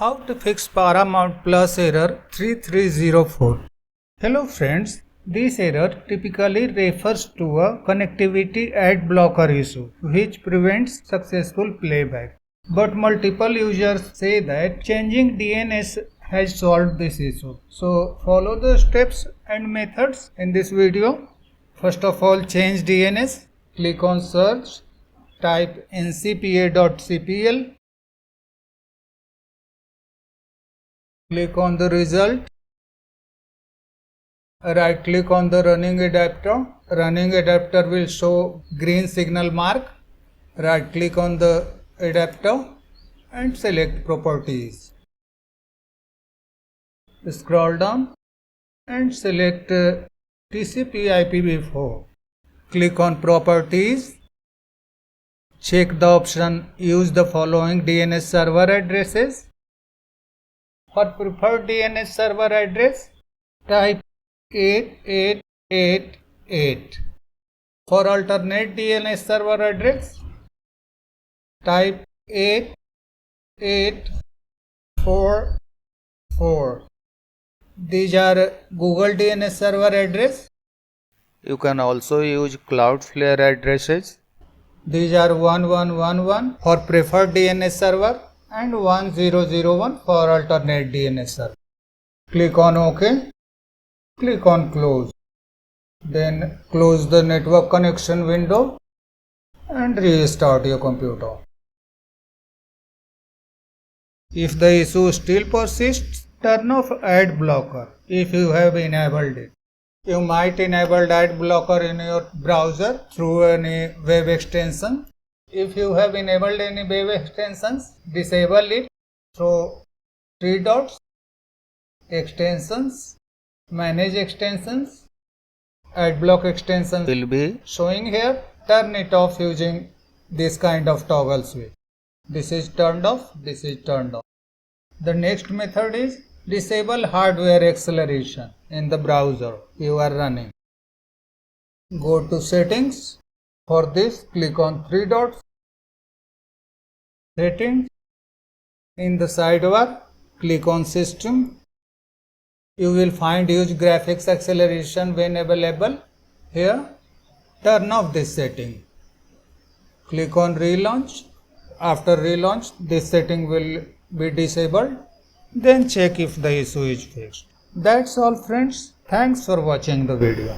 How to fix Paramount Plus error 3304. Hello friends, this error typically refers to a connectivity ad blocker issue which prevents successful playback. But multiple users say that changing DNS has solved this issue. So follow the steps and methods in this video. First of all, change DNS. Click on search. Type ncpa.cpl. Click on the result. Right click on the running adapter. Running adapter will show green signal mark. Right click on the adapter and select properties. Scroll down and select TCP IPv4. Click on properties. Check the option use the following DNS server addresses. For preferred DNS server address, type 8888. For alternate DNS server address, type 8844. These are Google DNS server address. You can also use Cloudflare addresses. These are 1111 for preferred DNS server and 1001 for alternate DNS server. Click on OK. Click on close. Then close the network connection window and restart your computer. If the issue still persists, turn off ad blocker if you have enabled it. You might enable ad blocker in your browser through any web extension. If you have enabled any web extensions, disable it through three dots, extensions, manage extensions. Adblock extensions will be showing here. Turn it off using this kind of toggle switch. This is turned off, this is turned off. The next method is disable hardware acceleration in the browser you are running. Go to settings. For this, click on three dots. Settings. In the sidebar, click on system. You will find use graphics acceleration when available. Here, turn off this setting. Click on relaunch. After relaunch, this setting will be disabled. Then check if the issue is fixed. That's all friends. Thanks for watching the video.